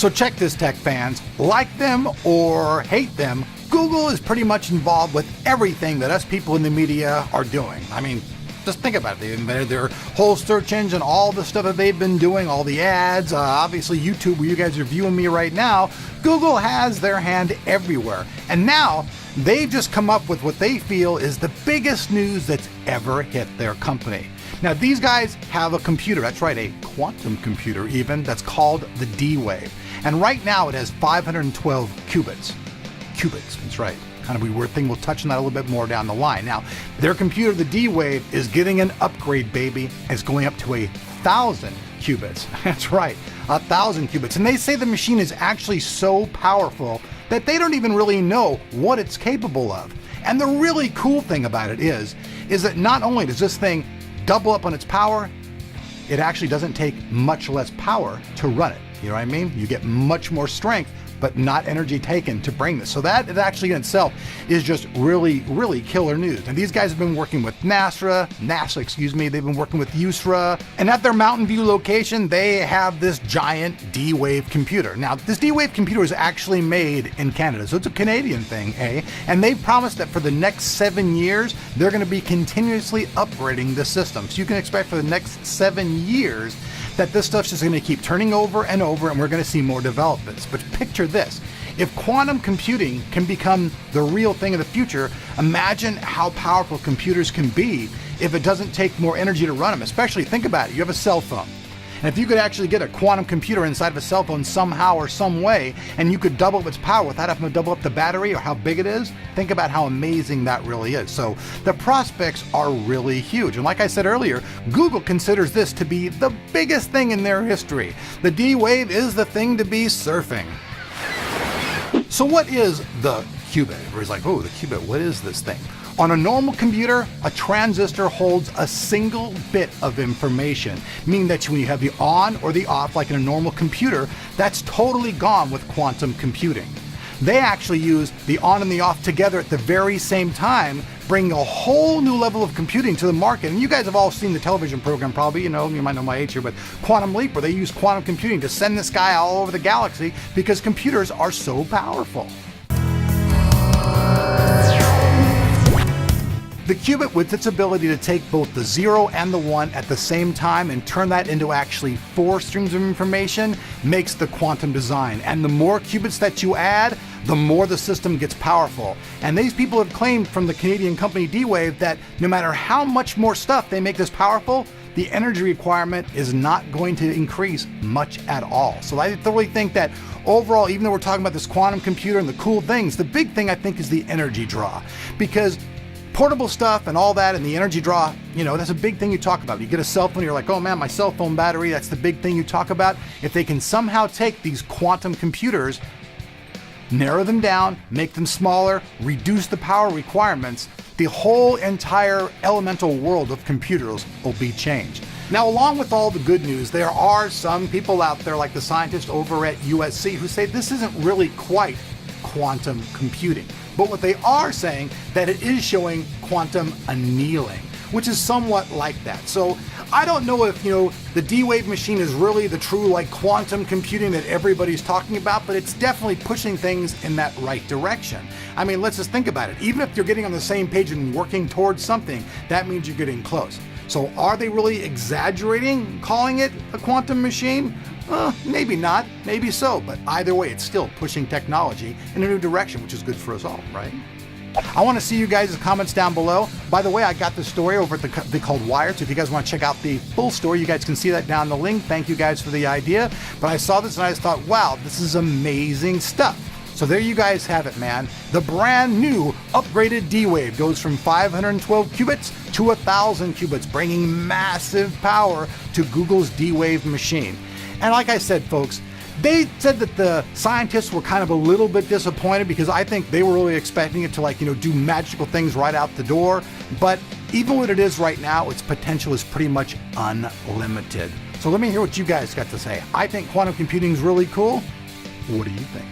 So check this, tech fans. Like them or hate them, Google is pretty much involved with everything that us people in the media are doing. I mean, just think about it. They invented their whole search engine, all the stuff that they've been doing, all the ads, obviously YouTube, where you guys are viewing me right now. Google has their hand everywhere. And now they've just come up with what they feel is the biggest news that's ever hit their company. Now, these guys have a computer, that's right, a quantum computer even, that's called the D-Wave. And right now it has 512 qubits. Qubits, that's right. Kind of a weird thing. We'll touch on that a little bit more down the line. Now, their computer, the D-Wave, is getting an upgrade, baby. It's going up to 1,000 qubits. That's right, 1,000 qubits. And they say the machine is actually so powerful that they don't even really know what it's capable of. And the really cool thing about it is that not only does this thing double up on its power, it actually doesn't take much less power to run it. You know what I mean? You get much more strength, but not energy taken to bring this. So that is actually in itself is just really, really killer news. And these guys have been working with NASA, they've been working with USRA, and at their Mountain View location, they have this giant D-Wave computer. Now, this D-Wave computer is actually made in Canada, so it's a Canadian thing, eh? And they've promised that for the next 7 years, they're gonna be continuously upgrading the system. So you can expect for the next 7 years that this stuff's just going to keep turning over and over, and we're going to see more developments. But picture this. If quantum computing can become the real thing of the future, imagine how powerful computers can be if it doesn't take more energy to run them. Especially, think about it, you have a cell phone. And if you could actually get a quantum computer inside of a cell phone somehow or some way, and you could double up its power without having to double up the battery or how big it is, think about how amazing that really is. So the prospects are really huge. And like I said earlier, Google considers this to be the biggest thing in their history. The D-Wave is the thing to be surfing. So what is the qubit? Everybody's like, oh, the qubit, what is this thing? On a normal computer, a transistor holds a single bit of information, meaning that when you have the on or the off, like in a normal computer, that's totally gone with quantum computing. They actually use the on and the off together at the very same time, bringing a whole new level of computing to the market. And you guys have all seen the television program probably, you might know my age here, but Quantum Leap, where they use quantum computing to send this guy all over the galaxy because computers are so powerful. The qubit, with its ability to take both the 0 and the 1 at the same time and turn that into actually 4 streams of information, makes the quantum design. And the more qubits that you add, the more the system gets powerful. And these people have claimed from the Canadian company D-Wave that no matter how much more stuff they make this powerful, the energy requirement is not going to increase much at all. So I thoroughly think that overall, even though we're talking about this quantum computer and the cool things, the big thing I think is the energy draw. Because portable stuff and all that and the energy draw, that's a big thing you talk about. You get a cell phone, you're like, oh man, my cell phone battery, that's the big thing you talk about. If they can somehow take these quantum computers, narrow them down, make them smaller, reduce the power requirements, the whole entire elemental world of computers will be changed. Now, along with all the good news, there are some people out there like the scientists over at USC who say this isn't really quite quantum computing. But what they are saying that it is showing quantum annealing, which is somewhat like that. So I don't know if, the D-Wave machine is really the true quantum computing that everybody's talking about, but it's definitely pushing things in that right direction. I mean, let's just think about it. Even if you're getting on the same page and working towards something, that means you're getting close. So are they really exaggerating calling it a quantum machine? Maybe not, maybe so, but either way, it's still pushing technology in a new direction, which is good for us all, right? I want to see you guys' comments down below. By the way, I got this story over at the company called Wired, so if you guys want to check out the full story, you guys can see that down the link. Thank you guys for the idea. But I saw this and I just thought, wow, this is amazing stuff. So there you guys have it, man. The brand new upgraded D-Wave goes from 512 qubits to 1,000 qubits, bringing massive power to Google's D-Wave machine. And like I said, folks, they said that the scientists were kind of a little bit disappointed because I think they were really expecting it to do magical things right out the door. But even what it is right now, its potential is pretty much unlimited. So let me hear what you guys got to say. I think quantum computing is really cool. What do you think?